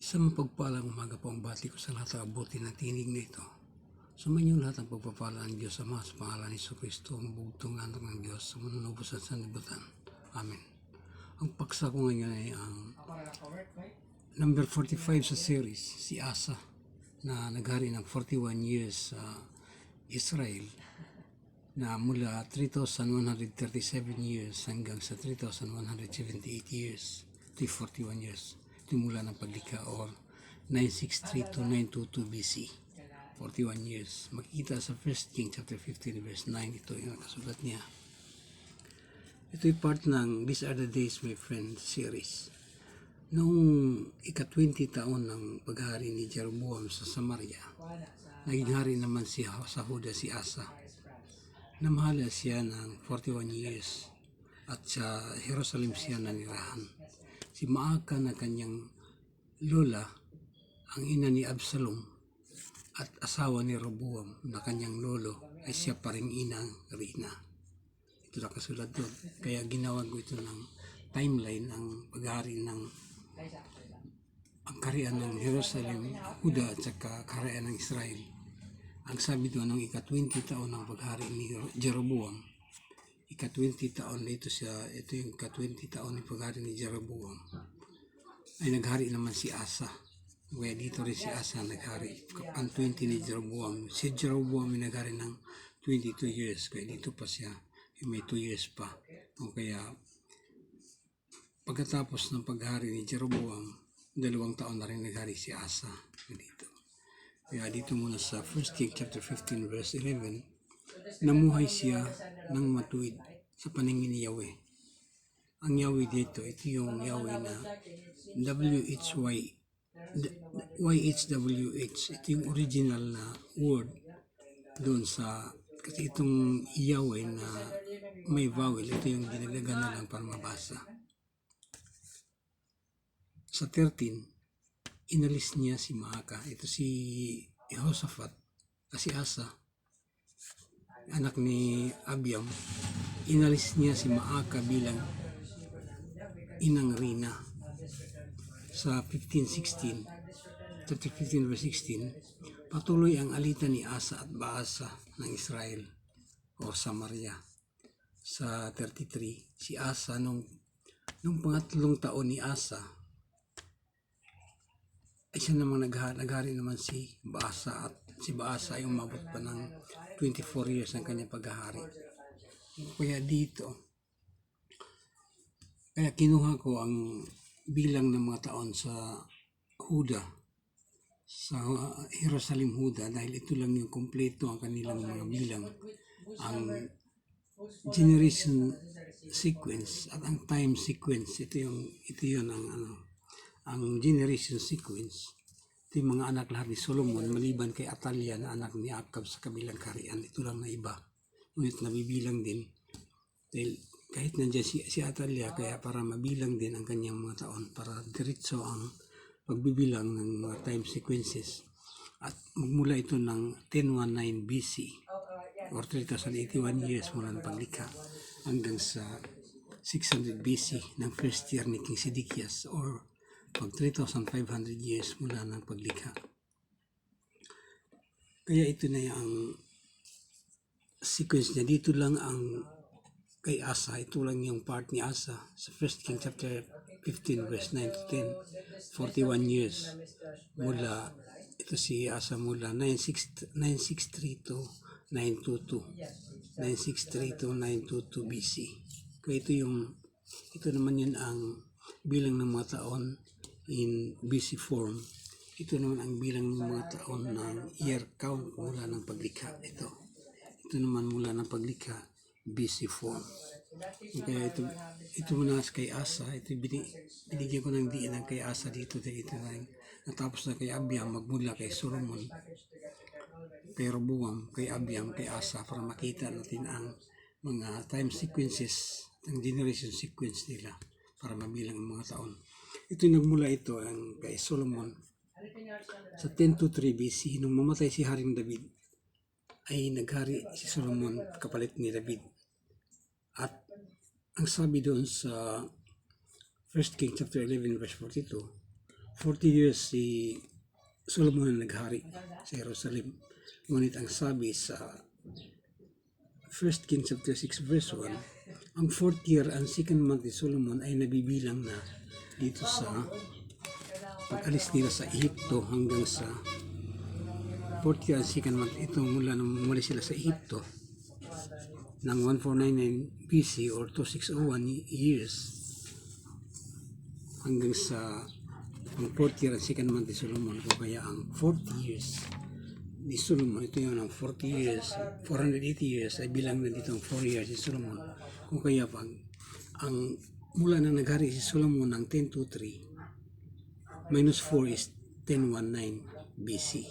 Isang mapagpalang umaga po ang bati ko sa lahat ng abuti ng tinig na ito. Sumainyo lahat ng pagpapala ng Diyos Ama sa pangalan ni Jesucristo, ang bugtong anak ng Diyos sa manunubos at sanlibutan. Amen. Ang paksa ko ngayon ay ang number 45 sa series, si Asa, na naghari ng 41 years sa Israel, na mula 3,137 years hanggang sa 3,178 years. Ito'y 41 years. Ito mula ng paglikha or 963 to 922 BC. 41 years. Makikita sa 1 King chapter 15 verse 9. Ito yung nakasulat niya. Ito'y part ng These Are the Days, My Friend series. Noong ika-20 taon ng paghari ni Jeroboam sa Samaria, naging hari naman sa Huda si Asa. Namahala siya ng 41 years at sa Jerusalem siya nanirahan. Si Maaka na kanyang lola, ang ina ni Absalom, at asawa ni Roboam na kanyang lolo ay siya pa ring inang Rina. Ito nakasulat doon. Kaya ginawa ko ito ng timeline ng paghari ng ang kaharian ng Jerusalem, Huda at saka kaharian ng Israel. Ang sabi doon ng ika-20 taon ng paghari ni Jeroboam, ika-20 taon ito yung ika-20 taon ng paghari ni Jeroboam, ay naghari naman si Asa. Kaya dito rin si Asa naghari. Ang 20 ni Jeroboam. Si Jeroboam ay naghari ng 22 years. Kaya dito pa siya, may 2 years pa. O kaya, pagkatapos ng paghari ni Jeroboam, 2 taon na rin naghari si Asa. Dito. Kaya dito muna sa 1 King chapter 15 verse 11, namuhay siya ng matuwid sa paningin ni Yahweh. Ang Yahweh dito, ito yung Yahweh na YHWH. Ito yung original na word doon sa, kasi itong Yahweh na may vowel, ito yung dinagdagan na lang para mabasa. Sa 13, inalis niya si Maaka. Ito si Jehoshaphat, si Asa, anak ni Abiam. Inalis niya si Maaka bilang inang Rina. Sa 15:16, chapter 15 verse 16, patuloy ang alitan ni Asa at Baasa ng Israel o Samaria. Sa 33, si Asa nung pangatlong taon ni Asa, ay siya namang naghari naman si Baasa, at si Baasa ay umabot pa ng 24 years ang kanyang paghahari. Kaya dito, kaya kinuha ko ang bilang ng mga taon sa Huda, sa Jerusalem Huda, dahil ito lang yung kompleto ang kanilang mga bilang. Ang generation sequence at ang time sequence, ito yun ang generation sequence. Ito yung mga anak lahat ni Solomon, maliban kay Atalia na anak ni Akab sa kabilang kaharian. Ito lang na iba. Ngunit nabibilang din. Dahil kahit nandiyan si Atalia, kaya para mabilang din ang kanyang mga taon, para diretso ang pagbibilang ng mga time sequences. At magmula ito ng 1019 BC or 3,081 years mula ng paglikha hanggang sa 600 BC ng first year ni King Sedekias or pag 3,500 years mula ng paglikha. Kaya ito na yung sequence niya. Dito lang ang kay Asa, ito lang yung part ni Asa sa 1 King chapter 15 verse 9 to 10, 41 years mula, ito si Asa mula 963 to 922 BC. Kaya ito naman yun ang bilang ng mga taon in BC form. Ito naman ang bilang ng mga taon ng year count mula ng paglikha. Ito naman mula ng paglikha BC form. Kaya ito muna kay Asa. Ito binigyan ko ng diin ng kay Asa dito. Ito na natapos na kay Abiam, magmula kay Solomon, kay Roboam, kay Abiam, kay Asa, para makita natin ang mga time sequences, ang generation sequence nila para mabilang ang mga taon. Ito nagmula ang kay Solomon sa 1023 BC. Nung mamatay si Haring David, ay naghari si Solomon kapalit ni David. At ang sabi doon sa 1 King chapter 11 verse 42, 40 years si Solomon ang naghari sa Jerusalem. Ngunit ang sabi sa 1 Kings chapter 6 verse 1, ang 4th year ang second month ni Solomon ay nabibilang na dito sa pag-alis nila sa Ehipto hanggang sa 4th year ang second month. Ito mula nang umalis sila sa Ehipto ng 1499 BC or 2601 years hanggang sa ang 4th year ang second month ni Solomon. Kaya ang 40 years ni Solomon, ito yung ang 40 years, 480 years ay bilang na dito ang 4 years ni Solomon. Kung kaya pag ang mula na naghari si Solomon ng 1023 minus 4 is 1019 BC.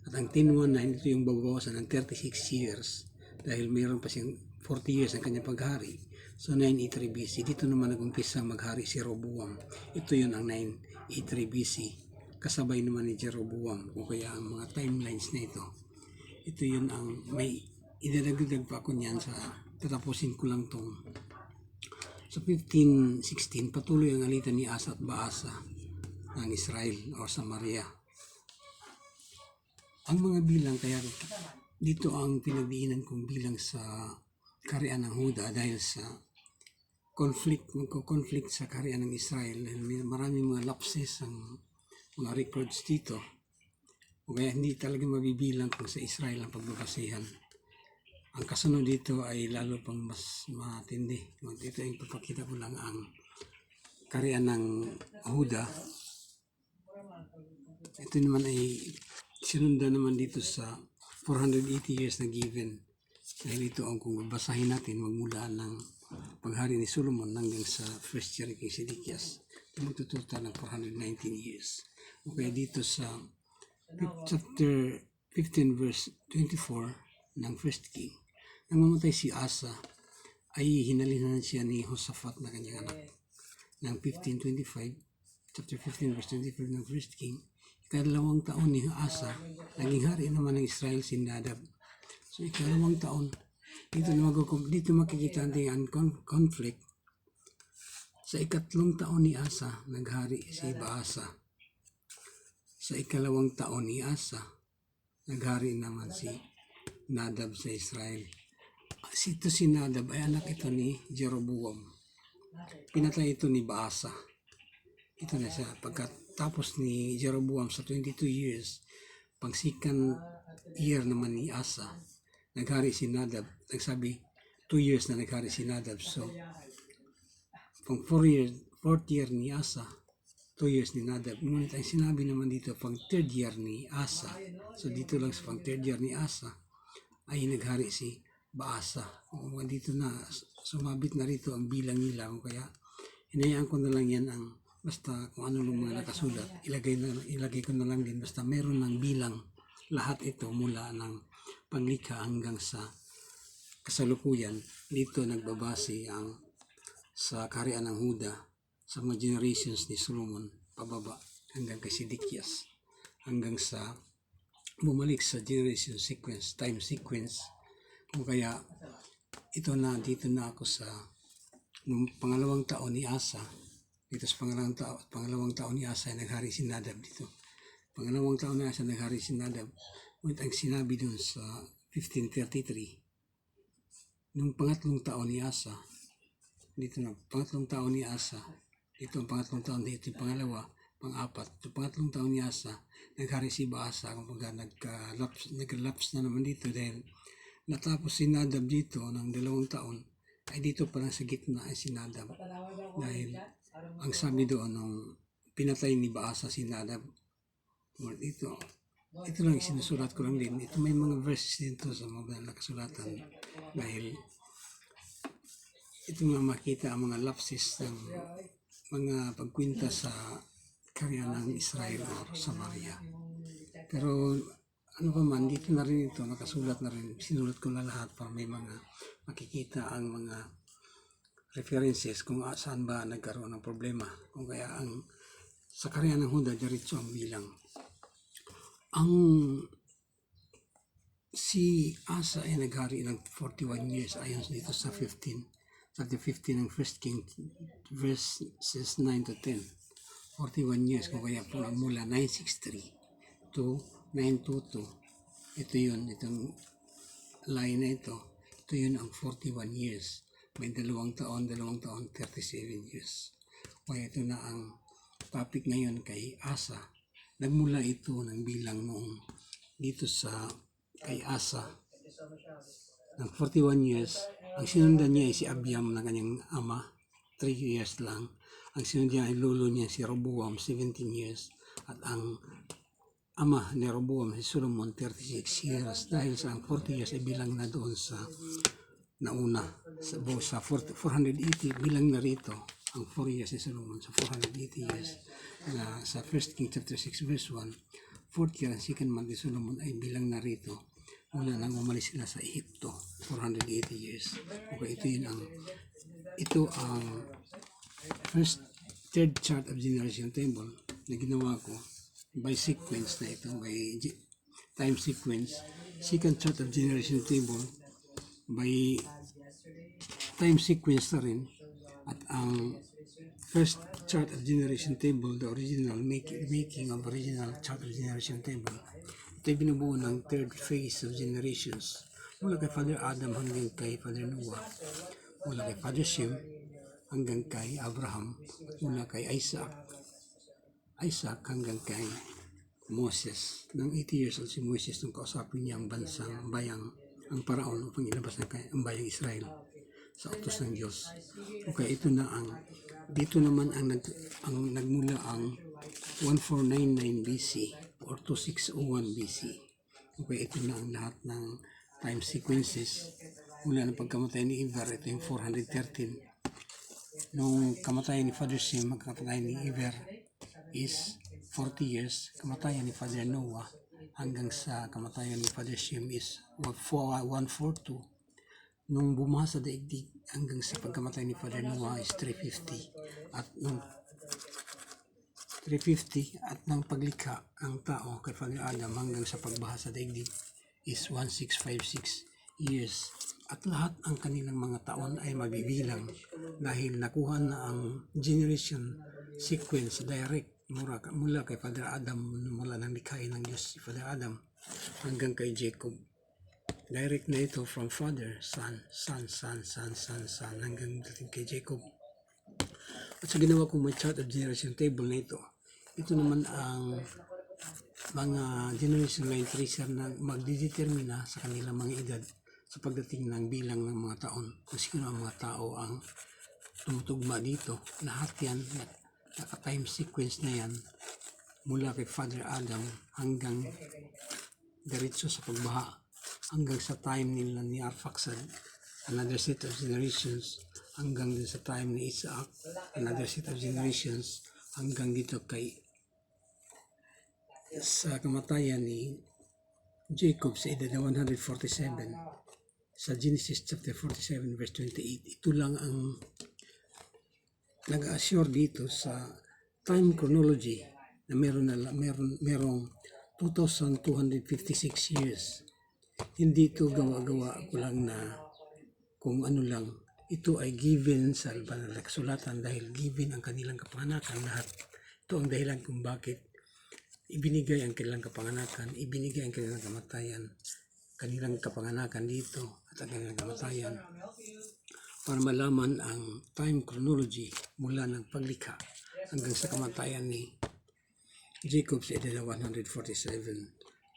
At ang 1019 ito yung babawasan ng 36 years dahil mayroon pa siyang 40 years ang kanyang paghari. So 983 BC. Dito naman nag-umpisa maghari si Roboam. Ito yun ang 983 BC. Kasabay naman ni Jeroboam. O kaya ang mga timelines na ito yun ang may idadagdag pa ako niyan sa tatapusin ko lang tong sa 1516 patuloy ang alitan ni Asa at Baasa ng Israel o Samaria. Ang mga bilang kaya dito ang pinagdiinan kong bilang sa kaharian ng Huda dahil sa magko-conflict sa kaharian ng Israel dahil maraming mga lapses ang mga records dito. O kaya hindi talaga mabibilang kung sa Israel ang pagbabasihan. Ang kasunod dito ay lalo pang mas matindi. Ito yung papakita ko lang ang kaharian ng Huda. Ito naman ay sinundan naman dito sa 480 years na given. Dahil ito ang kung basahin natin magmula ng paghari ni Solomon hanggang sa first year kay Sedekias. Magtututal ng 419 years. O kaya dito sa chapter 15 verse 24 ng First King, nang mamatay si Asa, ay hinalinan siya ni Josaphat na kanyang anak. Ng 1525, chapter 15 verse 25 ng First King, ikalawang taon ni Asa, naging hari naman ng Israel si Nadab. So ikalawang taon, dito makikita natin ang conflict. Sa ikatlong taon ni Asa, naghari si Baasa. Sa ikalawang taon ni Asa, naghari naman si Nadab sa Israel. Ito si Nadab ay anak ito ni Jeroboam. Pinatay ito ni Baasa. Ito na siya. Pagkatapos ni Jeroboam sa 22 years, pang second year naman ni Asa, naghari si Nadab. Nagsabi, 2 years na naghari si Nadab. So, pang 4th year ni Asa, 2 years ni Nadab. Ngunit ang sinabi naman dito, pang 3rd year ni Asa. So dito lang sa pang 3rd year ni Asa, ay naghari si Baasa. Dito na, sumabit na rito ang bilang nila. Kaya hinayaan ko na lang yan ang basta kung ano lang mga nakasulat. Ilagay ko na lang din. Basta meron ng bilang lahat ito mula ng panglikha hanggang sa kasalukuyan. Dito nagbabase ang sa kaharian ng Huda sa mga generations ni Solomon pababa hanggang kay Sedekias hanggang sa bumalik sa generation sequence, time sequence. Kung kaya ito na dito na ako sa pangalawang taon ni Asa. Dito sa pangalawang taon ni Asa ay naghari si Nadab dito. Pangalawang taon ni Asa naghari si Nadab. Ngunit ang sinabi dun sa 1533 nung pangatlong taon ni Asa, dito na, pangatlong taon ni Asa, dito ang pangatlong taon, dito yung pangalawa, pang-apat, ito pangatlong taon ni Asa, naghari si Baasa, kumbaga nagka-lapse na naman dito dahil natapos si Nadab dito ng 2 taon, ay dito pa lang sa gitna ay si Nadab. Dahil ang sabi doon nung pinatay ni Baasa si Nadab, ito lang sinusulat ko lang din. Ito may mga verses dito sa mga nakasulatan dahil ito nga makita ang mga lapses ng mga pagkwinta sa kaharian ng Israel o Samaria. Pero ano pa man, dito na rin ito, nakasulat na rin, sinulat ko na lahat para may mga makikita ang mga references kung saan ba nagkaroon ng problema. Kung kaya ang sa kaharian ng Huda, diretso ang bilang. Ang si Asa ay naghari ng 41 years ayon dito sa 15 ng 1 King verses 9 to 10. 41 years, kung kaya po mula 963 to 922. Ito yun, itong line na ito yun ang 41 years. May 2 taon, 37 years. Kaya ito na ang topic ngayon kay Asa. Nagmula ito ng bilang noong dito sa kay Asa ng 41 years. Ang sinundan niya ay si Abiam na kanyang ama, 3 years lang. Ang sinundan niya ay lolo niya si Roboam, 17 years. At ang ama ni Roboam si Solomon, 36 years. Dahil sa ang 40 years ay bilang na doon sa nauna. Sa 480 bilang na rito ang 4 years ni Solomon sa 480 years. Na sa 1 King chapter 6 verse 1, 4th year and 2nd month ni Solomon ay bilang na rito mula nang umalis sila sa Ehipto, 480 years. Okay, ito ang third chart of generation table na ginawa ko by sequence na ito, by time sequence. Second chart of generation table by time sequence na rin. At ang first chart of generation table, the original making of original chart of generation table, ito ay binubuo ng third phase of generations mula kay Father Adam hanggang kay Father Noah, mula kay Father Shem hanggang kay Abraham, mula kay Isaac hanggang kay Moses. Nang 80 years old si Moses nung kausapin niya ang ang paraon upang ilabas ang bayang Israel sa utos ng Diyos. Okay, dito naman ang nagmula ang 1499 BC or 2601 BC. Okay, ito na ang lahat ng time sequences. Mula ng pagkamatay ni Eber, ito yung 413. Nung kamatayan ni Father Shem, magkamatay ni Eber is 40 years. Kamatayan ni Father Noah hanggang sa kamatayan ni Father Shem is 142. Nung bumaha sa daigdig hanggang sa pagkamatay ni Father Noah is 350. At nang paglikha ang tao kay Father Adam hanggang sa pagbaha sa daigdig is 1656 years. At lahat ang kanilang mga taon ay mabibilang dahil nakuha na ang generation sequence direct mula kay Father Adam, mula nang likhain ng Diyos si Father Adam hanggang kay Jacob. Direct na ito from Father, Son hanggang dating kay Jacob. At sa ginawa kong may chart of generation table na ito naman ang mga generation line tracer na magdidetermina sa kanilang mga edad sa pagdating ng bilang ng mga taon. Kung sino ang mga tao ang tumutugma dito. Lahat yan, naka-time sequence na yan mula kay Father Adam hanggang diretso sa pagbaha, hanggang sa time nila ni Arphaxad, another set of generations, hanggang din sa time ni Isaac, another set of generations, hanggang dito sa kamatayan ni Jacob sa edad na 147 sa Genesis chapter 47 verse 28. Ito lang ang nag-assure dito sa time chronology na merong 2,256 years. Hindi ito gawa-gawa ko lang na kung ano lang. Ito ay given sa kasulatan dahil given ang kanilang kapanganakan lahat. Ito ang dahilan kung bakit ibinigay ang kanilang kapanganakan, ibinigay ang kanilang kamatayan, kanilang kapanganakan dito at ang kanilang kamatayan para malaman ang time chronology mula ng paglikha hanggang sa kamatayan ni Jacob sa edad 147,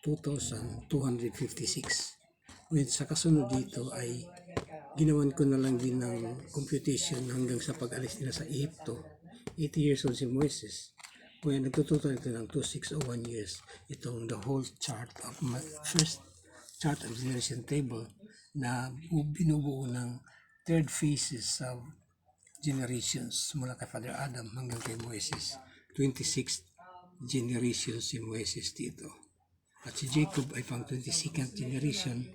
2,256. Ngunit sa kasunod dito ay ginawan ko na lang din ng computation hanggang sa pag-alis nila sa Ehipto. 80 years old si Moises. Kaya nagtututal ito ng 2601 years. Itong the whole chart of my first chart of generation table na binubuo ng third phases of generations mula kay Father Adam hanggang kay Moises. 26th generation si Moises dito. At si Jacob ay pang 22nd generation.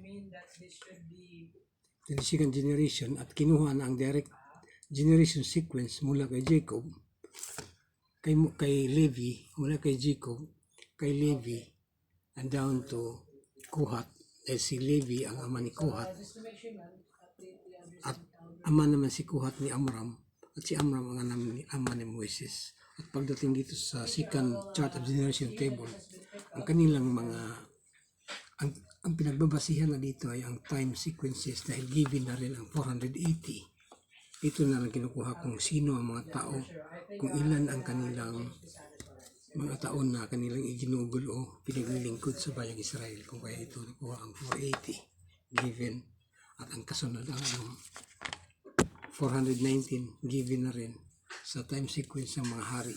22nd generation at kinuha na ang direct generation sequence mula kay Jacob, kay Levi, mula kay Jacob, kay Levi, and down to Kohat. Dahil si Levi ang ama ni Kohat, at ama naman si Kohat ni Amram, at si Amram ang ama ni Moises. At pagdating dito sa second chart of generation table, ang kanilang ang pinagbabasihan na dito ay ang time sequences dahil given na rin ang 480. Ito na lang kinukuha kung sino ang mga tao, kung ilan ang kanilang mga taon na kanilang iginugol o pinaglilingkod sa bayang Israel. Kung kaya ito nakuha ang 480 given at ang kasunod ang 419 given na rin sa time sequence ng mga hari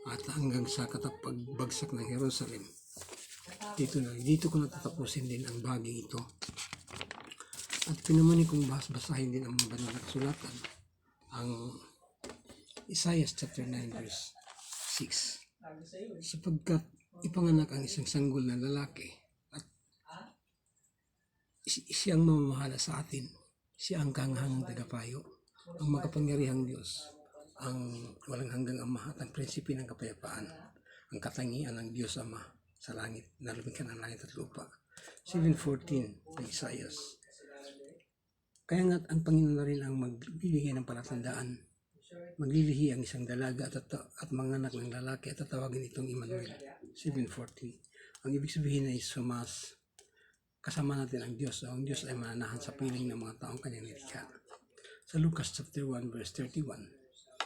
at hanggang sa katapagbagsak ng Jerusalem. Dito ko natatapusin din ang bagay ito at pinamani kong basahin din ang mga banal na kasulatan, ang Isaiah chapter 9 verse 6, sapagkat ipanganak ang isang sanggol na lalaki at siyang mamamahala sa atin, siya ang kahanghang tagapayo, ang makapangyarihang Diyos, ang walang hanggang Ama at ang prinsipe ng kapayapaan, ang katangian ng Diyos Ama sa langit, na lumikha ng langit at lupa. 7:14 ng Isaiah. Kaya nga ang Panginoon na rin ang magbibigay ng palatandaan. Maglilihi ang isang dalaga at manganak ng lalaki at tatawagin itong Emmanuel. 7:14. Ang ibig sabihin ay sumas, kasama natin ang Diyos. Ang Diyos ay mananahan sa piling ng mga taong kanyang nilikha. Sa Lucas chapter 1 verse 31,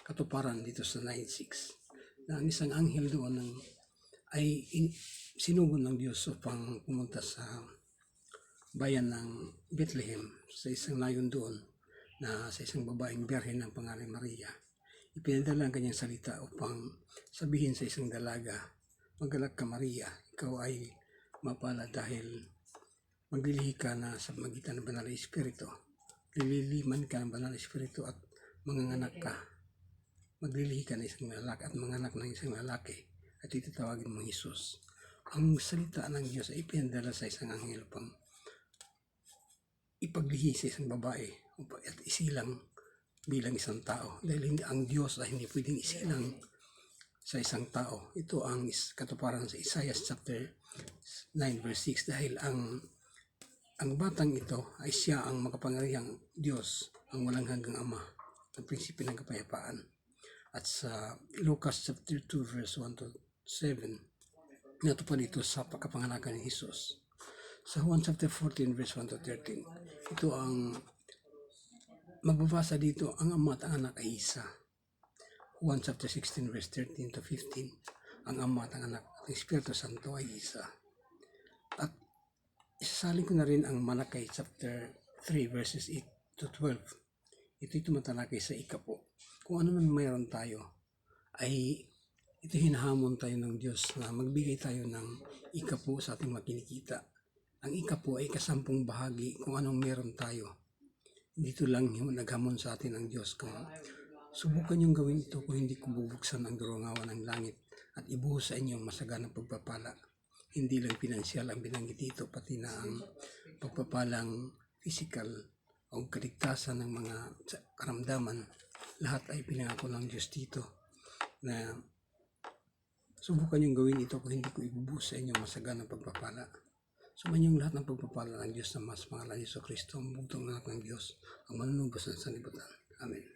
katuparan dito sa 9:6, na ang isang anghel doon ay sinugon ng Diyos upang pumunta sa bayan ng Bethlehem sa isang layon doon na sa isang babaeng birhen ng pangalan Maria. Ipinadala ang kanyang salita upang sabihin sa isang dalaga, "Magalak ka Maria, ikaw ay mapalad dahil maglilihi ka na sa magitan ng Banal na Espiritu. Lililiman ka ng Banal na Espiritu at manganganak ka. Maglilihi ka ng isang lalaki at manganak ng isang lalaki at itatawagin mo Jesus." Ang salita ng Diyos ay ipinadala sa isang anghel upang ipaglihi sa isang babae at isilang bilang isang tao. Dahil ang Diyos ay hindi pwedeng isilang sa isang tao. Ito ang katuparan sa Isaiah chapter 9 verse 6 dahil ang batang ito ay siya ang makapangyarihang Diyos, ang walang hanggang Ama, ang prinsipe ng kapayapaan. At sa Lucas chapter 2 verse 1 to 7, natupad ito sa pagkapanganakan ni Jesus. Sa Juan chapter 14 verse 1 to 13, ito ang magbabasa dito, ang Ama at ang Anak ay isa. Juan chapter 16 verse 13 to 15, ang Ama at ang Anak at ang Espiritu Santo ay isa. At isasalin ko na rin ang Malakay chapter 3 verses 8 to 12. Ito'y tumatalakay sa ikapo. Kung ano man mayroon tayo, ay ito hinahamon tayo ng Diyos na magbigay tayo ng ikapo sa ating makinikita. Ang ikapo ay kasampung bahagi kung anong meron tayo. Dito lang naghamon sa atin ang Diyos kung subukan niyong gawin ito kung hindi ko bubuksan ang durungawan ng langit at ibuhos sa inyo ang masaganang pagpapala. Hindi lang pinansyal ang binanggit dito, pati na ang pagpapalang physical o kaligtasan ng mga karamdaman. Lahat ay pinangako ng Diyos dito na subukan niyong gawin ito kung hindi ko ibubuhos sa inyo masaganang pagpapala. Sumanyong lahat ng pagpapala ng Diyos na mas pangalan ni Jesucristo, ang bugtong anak ng Diyos, ang manunubos ng sanlibutan. Amen.